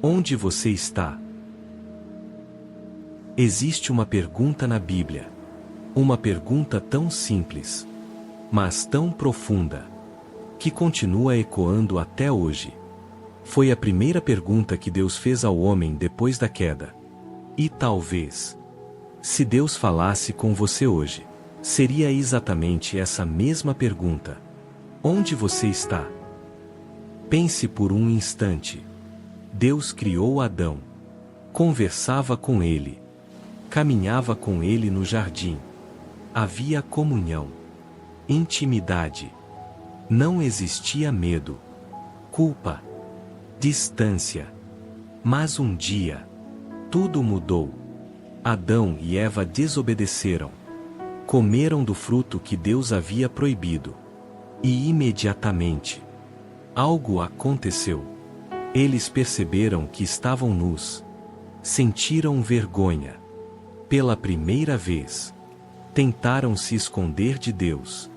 Onde você está? Existe uma pergunta na Bíblia. Uma pergunta tão simples, mas tão profunda, que continua ecoando até hoje. Foi a primeira pergunta que Deus fez ao homem depois da queda. E talvez, se Deus falasse com você hoje, seria exatamente essa mesma pergunta. Onde você está? Pense por um instante. Deus criou Adão. Conversava com ele. Caminhava com ele no jardim. Havia comunhão. Intimidade. Não existia medo. Culpa. Distância. Mas um dia, tudo mudou. Adão e Eva desobedeceram. Comeram do fruto que Deus havia proibido. E imediatamente, algo aconteceu. Eles perceberam que estavam nus. Sentiram vergonha. Pela primeira vez, tentaram se esconder de Deus.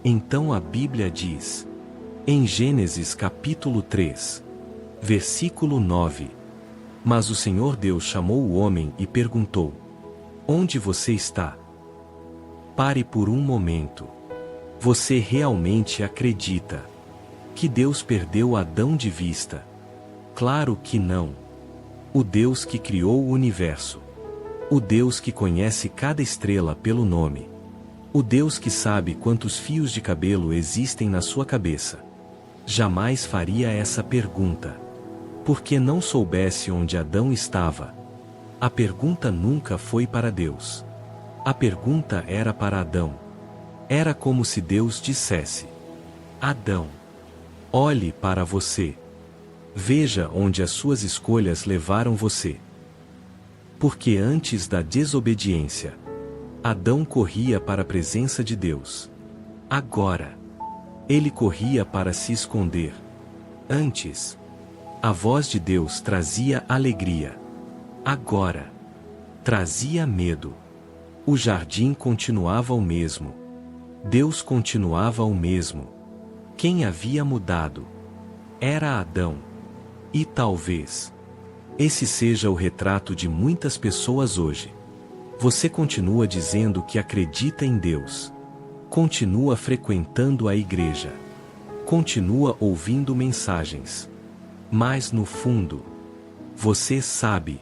Então a Bíblia diz, em Gênesis capítulo 3, versículo 9: Mas o Senhor Deus chamou o homem e perguntou: Onde você está? Pare por um momento. Você realmente acredita que Deus perdeu Adão de vista? Claro que não. O Deus que criou o universo. O Deus que conhece cada estrela pelo nome. O Deus que sabe quantos fios de cabelo existem na sua cabeça. Jamais faria essa pergunta. Porque não soubesse onde Adão estava. A pergunta nunca foi para Deus. A pergunta era para Adão. Era como se Deus dissesse: Adão, olhe para você. Veja onde as suas escolhas levaram você. Porque antes da desobediência, Adão corria para a presença de Deus. Agora, ele corria para se esconder. Antes, a voz de Deus trazia alegria. Agora, trazia medo. O jardim continuava o mesmo. Deus continuava o mesmo. Quem havia mudado era Adão. E talvez esse seja o retrato de muitas pessoas hoje. Você continua dizendo que acredita em Deus. Continua frequentando a igreja. Continua ouvindo mensagens. Mas no fundo, você sabe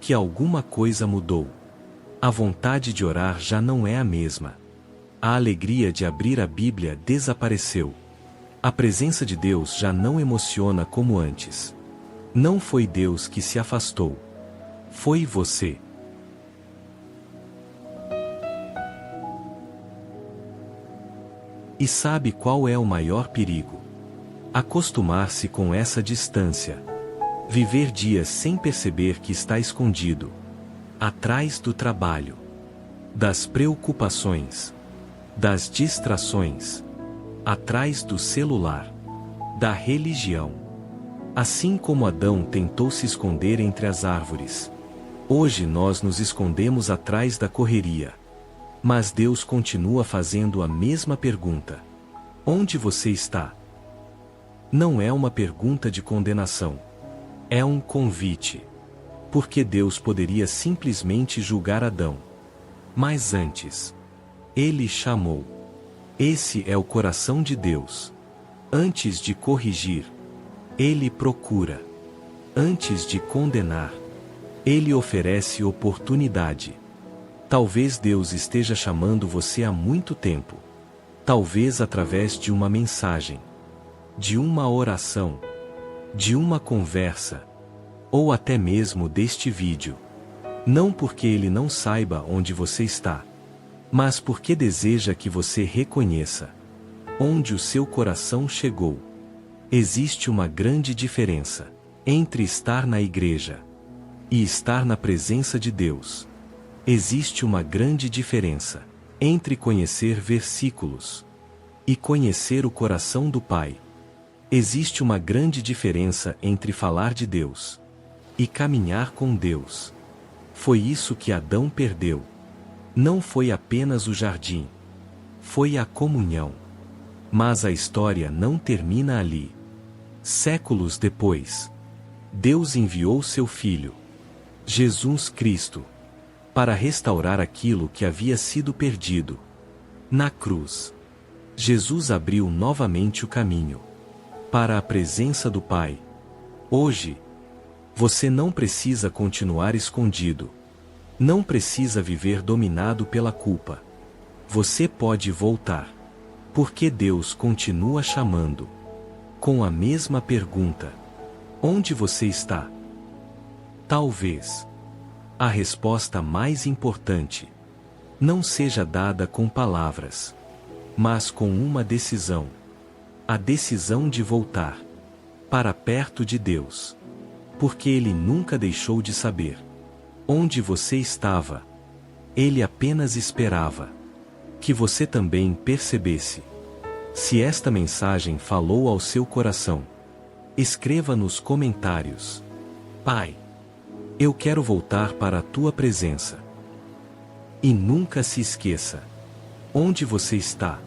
que alguma coisa mudou. A vontade de orar já não é a mesma. A alegria de abrir a Bíblia desapareceu. A presença de Deus já não emociona como antes. Não foi Deus que se afastou. Foi você. E sabe qual é o maior perigo? Acostumar-se com essa distância. Viver dias sem perceber que está escondido. Atrás do trabalho. Das preocupações. Das distrações. Atrás do celular. Da religião. Assim como Adão tentou se esconder entre as árvores. Hoje nós nos escondemos atrás da correria. Mas Deus continua fazendo a mesma pergunta. Onde você está? Não é uma pergunta de condenação. É um convite. Porque Deus poderia simplesmente julgar Adão. Mas antes, Ele chamou. Esse é o coração de Deus. Antes de corrigir, Ele procura. Antes de condenar, Ele oferece oportunidade. Talvez Deus esteja chamando você há muito tempo. Talvez através de uma mensagem, de uma oração, de uma conversa, ou até mesmo deste vídeo. Não porque Ele não saiba onde você está, mas porque deseja que você reconheça onde o seu coração chegou. Existe uma grande diferença entre estar na igreja e estar na presença de Deus. Existe uma grande diferença entre conhecer versículos e conhecer o coração do Pai. Existe uma grande diferença entre falar de Deus e caminhar com Deus. Foi isso que Adão perdeu. Não foi apenas o jardim. Foi a comunhão. Mas a história não termina ali. Séculos depois, Deus enviou seu Filho, Jesus Cristo, para restaurar aquilo que havia sido perdido. Na cruz, Jesus abriu novamente o caminho para a presença do Pai. Hoje, você não precisa continuar escondido. Não precisa viver dominado pela culpa. Você pode voltar. Porque Deus continua chamando. Com a mesma pergunta: onde você está? Talvez a resposta mais importante não seja dada com palavras, mas com uma decisão. A decisão de voltar para perto de Deus. Porque Ele nunca deixou de saber onde você estava. Ele apenas esperava que você também percebesse. Se esta mensagem falou ao seu coração, escreva nos comentários: Pai, eu quero voltar para a tua presença. E nunca se esqueça: onde você está,